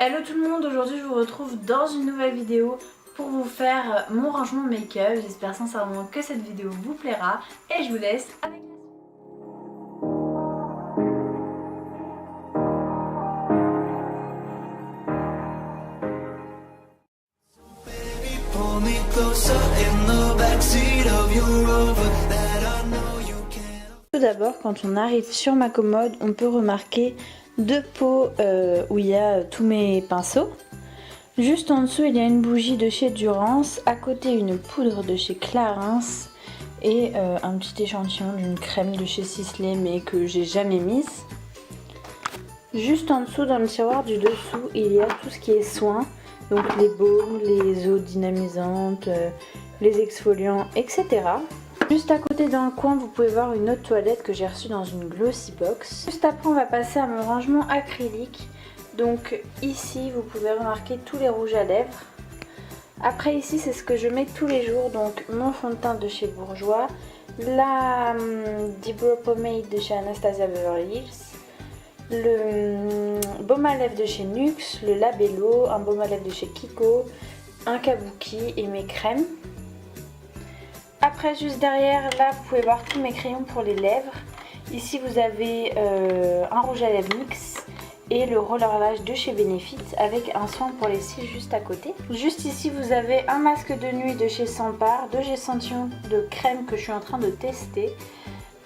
Hello tout le monde, aujourd'hui je vous retrouve dans une nouvelle vidéo pour vous faire mon rangement make-up. J'espère sincèrement que cette vidéo vous plaira et je vous laisse avec la suite. Tout d'abord, quand on arrive sur ma commode, on peut remarquer deux pots où il y a tous mes pinceaux. Juste en dessous, il y a une bougie de chez Durance, à côté une poudre de chez Clarins et un petit échantillon d'une crème de chez Sisley mais que j'ai jamais mise. Juste en dessous, dans le tiroir du dessous, il y a tout ce qui est soins, donc les baumes, les eaux dynamisantes, les exfoliants, etc. Juste à côté dans le coin, vous pouvez voir une autre toilette que j'ai reçue dans une glossy box. Juste après, on va passer à mon rangement acrylique. Donc ici, vous pouvez remarquer tous les rouges à lèvres. Après ici, c'est ce que je mets tous les jours. Donc mon fond de teint de chez Bourjois, la Deep Brow Pomade de chez Anastasia Beverly Hills, le baume à lèvres de chez NYX, le Labello, un baume à lèvres de chez Kiko, un kabuki et mes crèmes. Après, juste derrière, là, vous pouvez voir tous mes crayons pour les lèvres. Ici, vous avez un rouge à lèvres NYX et le Roller Lash de chez Benefit avec un soin pour les cils juste à côté. Juste ici, vous avez un masque de nuit de chez Sampar, deux échantillons de crème que je suis en train de tester,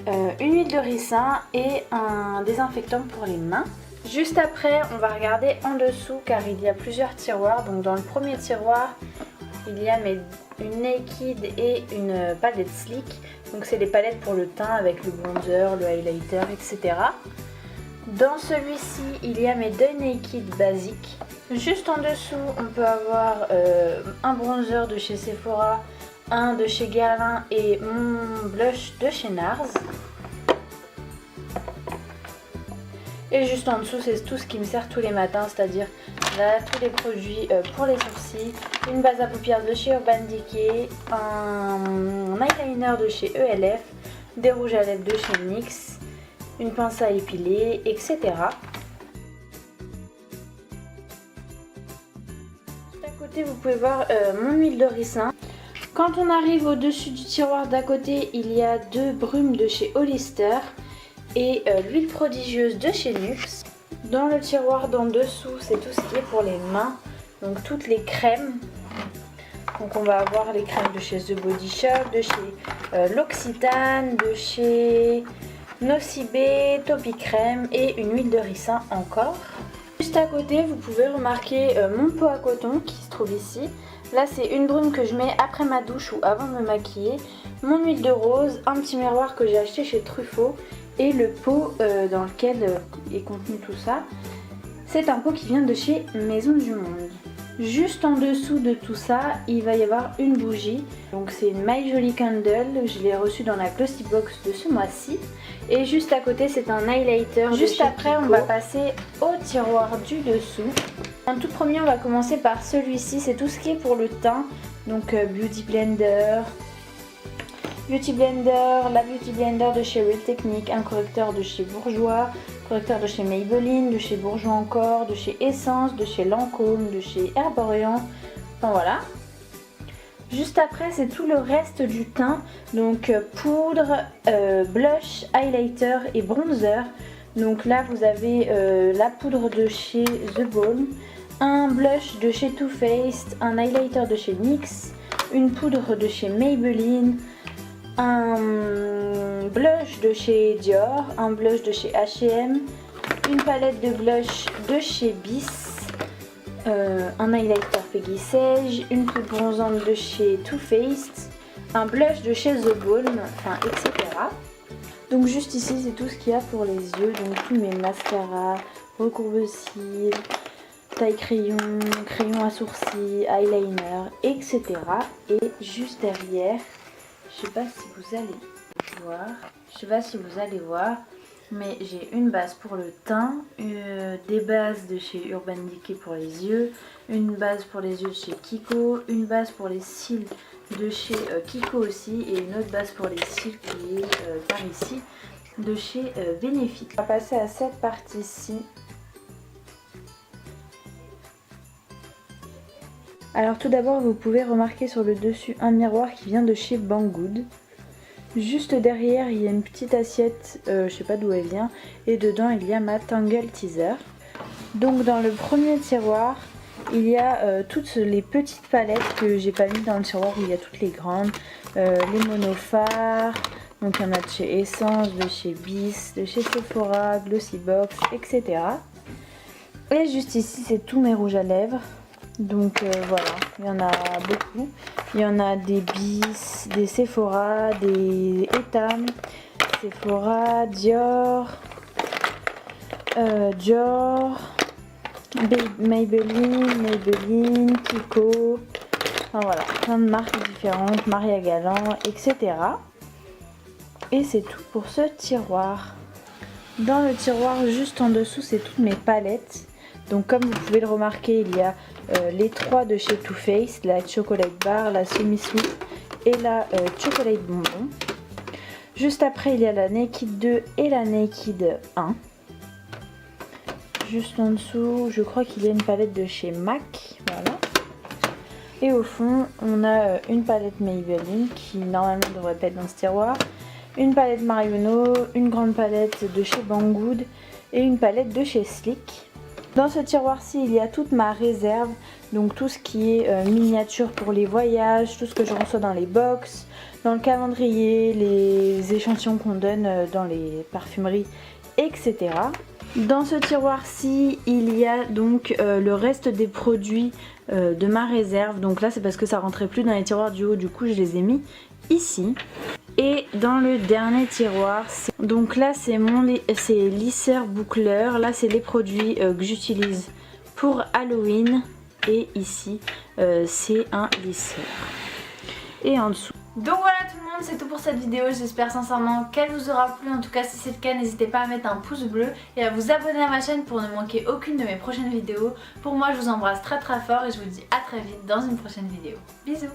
une huile de ricin et un désinfectant pour les mains. Juste après, on va regarder en dessous car il y a plusieurs tiroirs. Donc dans le premier tiroir, il y a une Naked et une palette Sleek. Donc c'est les palettes pour le teint avec le bronzer, le highlighter, etc. Dans celui-ci, il y a mes deux Naked basiques. Juste en dessous, on peut avoir un bronzer de chez Sephora, un de chez Guerlain et mon blush de chez NARS. Et juste en dessous, c'est tout ce qui me sert tous les matins, c'est-à-dire là, tous les produits pour les sourcils, une base à paupières de chez Urban Decay, un eyeliner de chez ELF, des rouges à lèvres de chez NYX, une pince à épiler, etc. À côté, vous pouvez voir mon huile de ricin. Quand on arrive au-dessus du tiroir d'à côté, il y a deux brumes de chez Hollister et l'huile prodigieuse de chez NYX. Dans le tiroir d'en dessous, c'est tout ce qui est pour les mains, donc toutes les crèmes. Donc on va avoir les crèmes de chez The Body Shop, de chez L'Occitane, de chez Nocibé, Topi Crème et une huile de ricin encore. Juste à côté, vous pouvez remarquer mon pot à coton qui se trouve ici. Là, c'est une brume que je mets après ma douche ou avant de me maquiller. Mon huile de rose, un petit miroir que j'ai acheté chez Truffaut et le pot dans lequel est contenu tout ça. C'est un pot qui vient de chez Maison du Monde. Juste en dessous de tout ça, il va y avoir une bougie. Donc c'est une My Jolie Candle, je l'ai reçue dans la Glossy Box de ce mois-ci. Et juste à côté, c'est un highlighter. Juste après, Kiko. On va passer au tiroir du dessous. En tout premier, on va commencer par celui-ci, c'est tout ce qui est pour le teint. Donc Beauty Blender, la Beauty Blender de chez Real Technique, un correcteur de chez Bourjois, correcteur de chez Maybelline, de chez Bourjois encore, de chez Essence, de chez Lancôme, de chez Herborian, enfin voilà. Juste après, c'est tout le reste du teint, donc poudre, blush, highlighter et bronzer. Donc là, vous avez la poudre de chez The Balm, un blush de chez Too Faced, un highlighter de chez NYX, une poudre de chez Maybelline, un blush de chez Dior, un blush de chez H&M, une palette de blush de chez Bis, un highlighter Peggy Sage, une poudre bronzante de chez Too Faced, un blush de chez The Balm, enfin etc. Donc juste ici, c'est tout ce qu'il y a pour les yeux, donc tous mes mascaras, recourbe-cils, taille crayon, crayon à sourcils, eyeliner, etc. Et juste derrière, je sais pas si vous allez voir, mais j'ai une base pour le teint, des bases de chez Urban Decay pour les yeux, une base pour les yeux de chez Kiko, une base pour les cils de chez Kiko aussi et une autre base pour les cils qui est par ici de chez Benefit. On va passer à cette partie-ci. Alors tout d'abord vous pouvez remarquer sur le dessus un miroir qui vient de chez Banggood. Juste derrière il y a une petite assiette, je sais pas d'où elle vient, et dedans il y a ma Tangle Teaser. Donc dans le premier tiroir il y a toutes les petites palettes que j'ai pas mis dans le tiroir où il y a toutes les grandes, les monophares. Donc il y en a de chez Essence, de chez Bis, de chez Sephora, Glossybox, etc. Et juste ici c'est tous mes rouges à lèvres. Donc voilà, il y en a beaucoup. Il y en a des Bis, des Sephora, des Etam, Sephora, Dior, Maybelline, Kiko. Enfin voilà, plein de marques différentes, Maria Galant, etc. Et c'est tout pour ce tiroir. Dans le tiroir juste en dessous c'est toutes mes palettes. Donc comme vous pouvez le remarquer il y a les 3 de chez Too Faced, la Chocolate Bar, la Semi Sweet et la Chocolate Bonbon. Juste après il y a la Naked 2 et la Naked 1. Juste en dessous je crois qu'il y a une palette de chez MAC. Voilà. Et au fond on a une palette Maybelline qui normalement devrait pas être dans ce tiroir. Une palette Marionneau, une grande palette de chez Banggood et une palette de chez Sleek. Dans ce tiroir-ci, il y a toute ma réserve, donc tout ce qui est miniature pour les voyages, tout ce que je reçois dans les box, dans le calendrier, les échantillons qu'on donne dans les parfumeries, etc. Dans ce tiroir-ci, il y a donc le reste des produits de ma réserve. Donc là, c'est parce que ça rentrait plus dans les tiroirs du haut, du coup je les ai mis ici. Et dans le dernier tiroir, donc là c'est lisseur boucleur, là c'est les produits que j'utilise pour Halloween et ici c'est un lisseur. Et en dessous. Donc voilà tout le monde, c'est tout pour cette vidéo, j'espère sincèrement qu'elle vous aura plu. En tout cas si c'est le cas, n'hésitez pas à mettre un pouce bleu et à vous abonner à ma chaîne pour ne manquer aucune de mes prochaines vidéos. Pour moi je vous embrasse très fort et je vous dis à très vite dans une prochaine vidéo. Bisous.